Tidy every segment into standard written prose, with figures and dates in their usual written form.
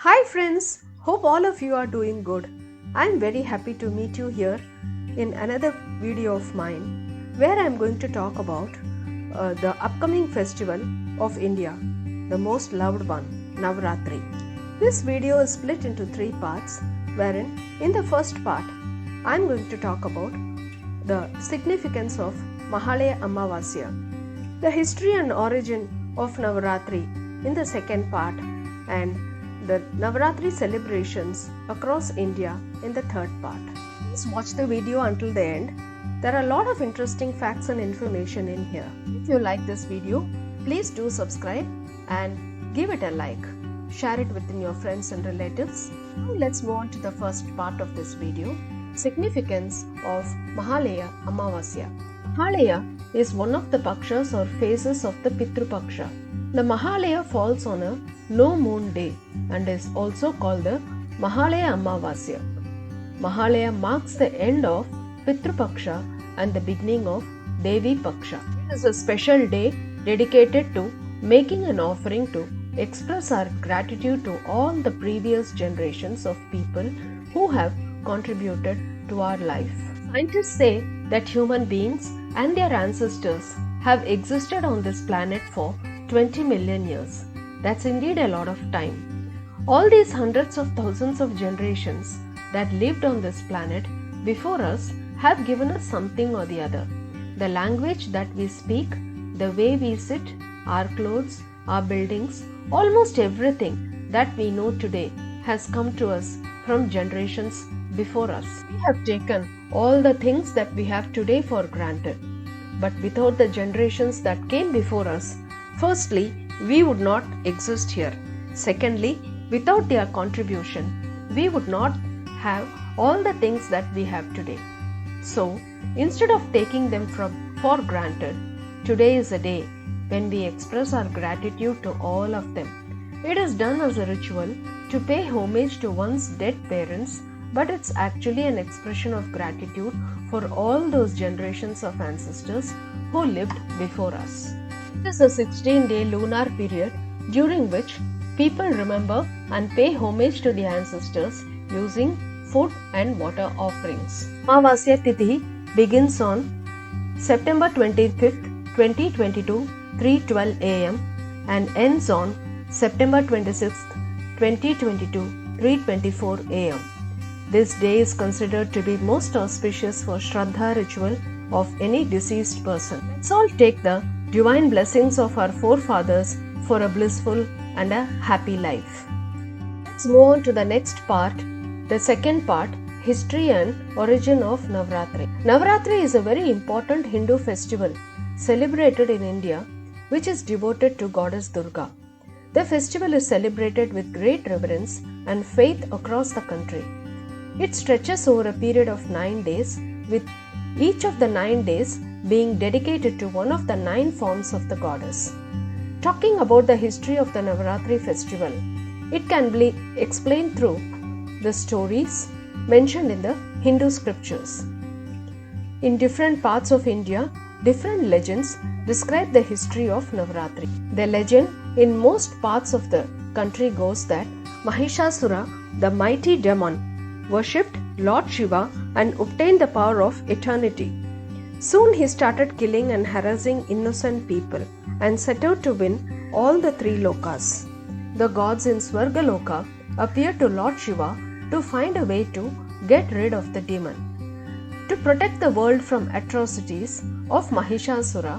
Hi friends, hope all of you are doing good. I'm very happy to meet you here in another video of mine where I'm going to talk about the upcoming festival of India, the most loved one, Navaratri. This video is split into three parts wherein in the first part I'm going to talk about the significance of Mahalaya Ammavasya, the history and origin of Navaratri in the second part, and the Navratri celebrations across India in the third part. Please watch the video until the end. There are a lot of interesting facts and information in here. If you like this video, please do subscribe and give it a like. Share it within your friends and relatives. Now let's move on to the first part of this video. Significance of Mahalaya Ammavasya. Mahalaya is one of the pakshas or phases of the Pitru Paksha. The Mahalaya falls on a no moon day and is also called the Mahalaya Ammavasya. Mahalaya marks the end of Pitru Paksha and the beginning of Devi Paksha. It is a special day dedicated to making an offering to express our gratitude to all the previous generations of people who have contributed to our life. Scientists say that human beings and their ancestors have existed on this planet for 20 million years. That's indeed a lot of time. All these hundreds of thousands of generations that lived on this planet before us have given us something or the other. The language that we speak, the way we sit, our clothes, our buildings, almost everything that we know today has come to us from generations before us. We have taken all the things that we have today for granted. But without the generations that came before us, firstly, we would not exist here. Secondly, without their contribution, we would not have all the things that we have today. So, instead of taking them for granted, today is a day when we express our gratitude to all of them. It is done as a ritual to pay homage to one's dead parents, but it's actually an expression of gratitude for all those generations of ancestors who lived before us. It is a 16-day lunar period during which people remember and pay homage to the ancestors using food and water offerings. Amavasya Tithi begins on September 25th, 2022, 3:12 am and ends on September 26th, 2022, 3:24 am. This day is considered to be most auspicious for Shraddha ritual of any deceased person. Let's all take the divine blessings of our forefathers for a blissful and a happy life. Let's move on to the next part, the second part, history and origin of Navaratri. Navaratri is a very important Hindu festival celebrated in India which is devoted to goddess Durga. The festival is celebrated with great reverence and faith across the country. It stretches over a period of 9 days, with each of the 9 days being dedicated to one of the 9 forms of the goddess. Talking about the history of the Navaratri festival, it can be explained through the stories mentioned in the Hindu scriptures. In different parts of India, different legends describe the history of Navaratri. The legend in most parts of the country goes that Mahishasura, the mighty demon, worshipped Lord Shiva and obtained the power of eternity. Soon he started killing and harassing innocent people and set out to win all the 3 lokas. The gods in Svargaloka appeared to Lord Shiva to find a way to get rid of the demon. To protect the world from atrocities of Mahishasura,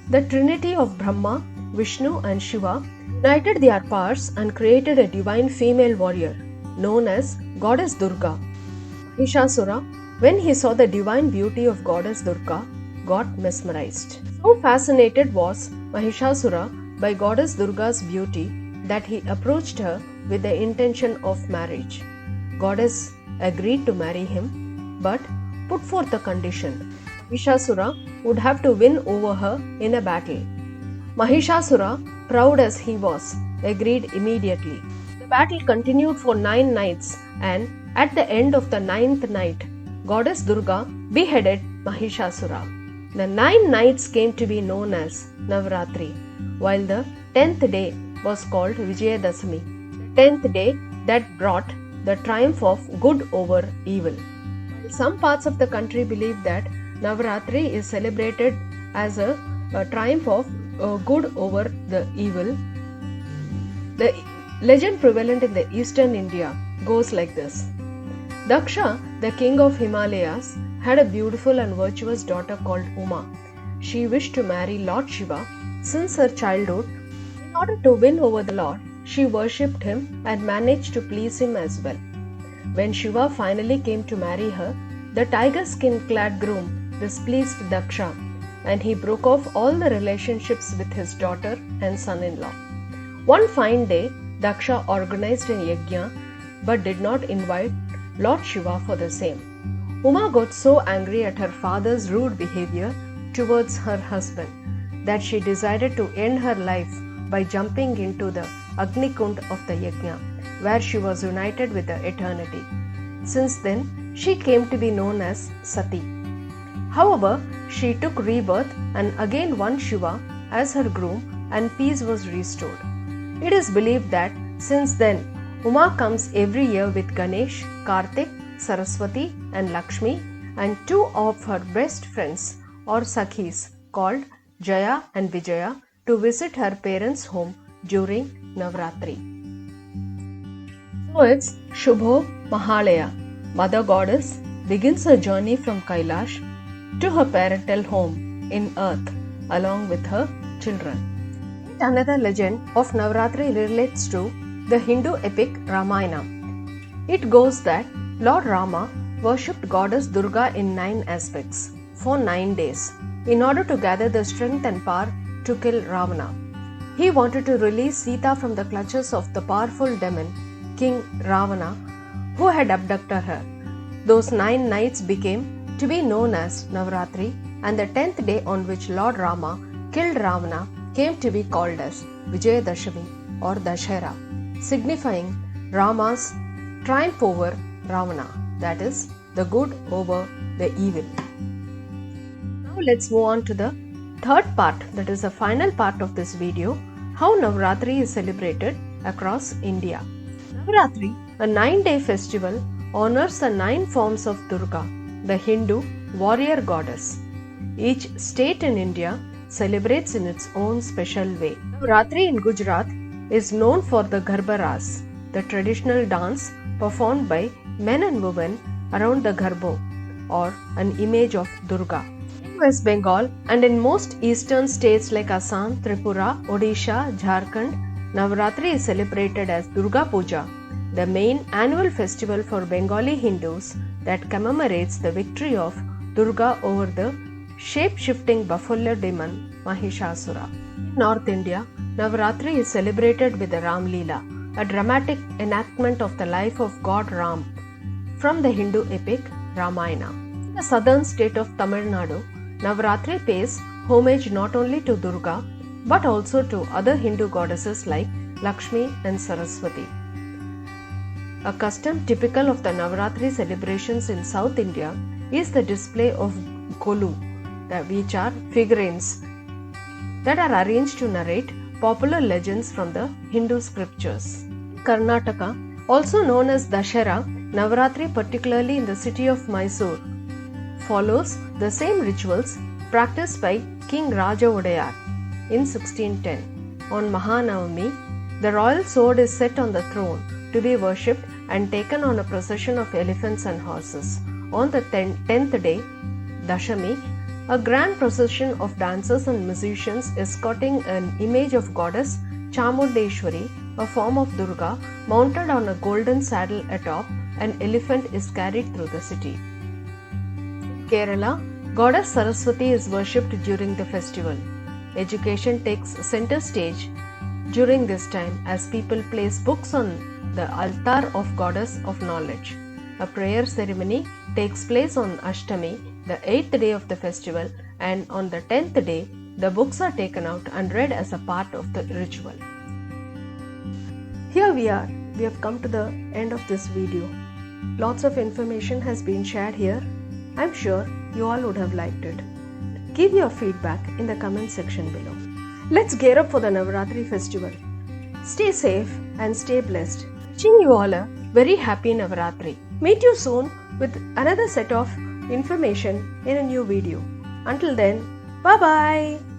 the trinity of Brahma, Vishnu and Shiva united their powers and created a divine female warrior known as Goddess Durga. Mahishasura, when he saw the divine beauty of Goddess Durga, got mesmerized. So fascinated was Mahishasura by Goddess Durga's beauty that he approached her with the intention of marriage. Goddess agreed to marry him, but put forth a condition. Mahishasura would have to win over her in a battle. Mahishasura, proud as he was, agreed immediately. The battle continued for 9 nights, and at the end of the 9th night, Goddess Durga beheaded Mahishasura. The 9 nights came to be known as Navaratri, while the 10th day was called Vijayadasami. The 10th day that brought the triumph of good over evil. Some parts of the country believe that Navaratri is celebrated as a triumph of good over the evil. The legend prevalent in the eastern India goes like this. Daksha, the king of Himalayas, had a beautiful and virtuous daughter called Uma. She wished to marry Lord Shiva since her childhood. In order to win over the Lord, she worshipped him and managed to please him as well. When Shiva finally came to marry her, the tiger skin clad groom displeased Daksha and he broke off all the relationships with his daughter and son-in-law. One fine day, Daksha organized a yajna but did not invite Lord Shiva for the same. Uma got so angry at her father's rude behavior towards her husband that she decided to end her life by jumping into the Agnikund of the yajna, where she was united with the eternity. Since then, she came to be known as Sati. However, she took rebirth and again won Shiva as her groom and peace was restored. It is believed that since then, Uma comes every year with Ganesh, Kartik, Saraswati and Lakshmi and two of her best friends or Sakhis called Jaya and Vijaya to visit her parents' home during Navratri. So it's Shubho Mahalaya, Mother Goddess, begins her journey from Kailash to her parental home in earth along with her children. Another legend of Navratri relates to the Hindu epic Ramayana. It goes that Lord Rama worshipped goddess Durga in 9 aspects for 9 days in order to gather the strength and power to kill Ravana. He wanted to release Sita from the clutches of the powerful demon King Ravana who had abducted her. Those 9 nights became to be known as Navaratri, and the 10th day on which Lord Rama killed Ravana came to be called as Vijayadashami or Dashera, signifying Rama's triumph over Ravana, that is, the good over the evil. Now let's move on to the third part, that is the final part of this video, how Navaratri is celebrated across India. Navaratri, a 9-day festival, honors the 9 forms of Durga, the Hindu warrior goddess. Each state in India celebrates in its own special way. Navaratri in Gujarat is known for the Garba Ras, the traditional dance performed by men and women around the Garbo, or an image of Durga. In West Bengal and in most eastern states like Assam, Tripura, Odisha, Jharkhand, Navaratri is celebrated as Durga Puja, the main annual festival for Bengali Hindus that commemorates the victory of Durga over the shape-shifting buffalo demon Mahishasura. In North India, Navaratri is celebrated with the Ram Leela, a dramatic enactment of the life of God Ram from the Hindu epic Ramayana. In the southern state of Tamil Nadu, Navaratri pays homage not only to Durga but also to other Hindu goddesses like Lakshmi and Saraswati. A custom typical of the Navaratri celebrations in South India is the display of Golu, which are figurines that are arranged to narrate popular legends from the Hindu scriptures. In Karnataka, also known as Dashera, Navaratri, particularly in the city of Mysore, follows the same rituals practiced by King Raja Odayar in 1610. On Mahanavami, the royal sword is set on the throne to be worshipped and taken on a procession of elephants and horses. On the 10th day, Dashami, a grand procession of dancers and musicians escorting an image of goddess Chamundeshwari, a form of Durga, mounted on a golden saddle atop an elephant is carried through the city. In Kerala, goddess Saraswati is worshipped during the festival. Education takes center stage during this time as people place books on the altar of goddess of knowledge. A prayer ceremony takes place on Ashtami, the 8th day of the festival, and on the 10th day, the books are taken out and read as a part of the ritual. Here we are. We have come to the end of this video. Lots of information has been shared here. I'm sure you all would have liked it. Give your feedback in the comment section below. Let's gear up for the Navaratri festival. Stay safe and stay blessed. Wishing you all a very happy Navaratri. Meet you soon with another set of information in a new video. Until then, bye bye.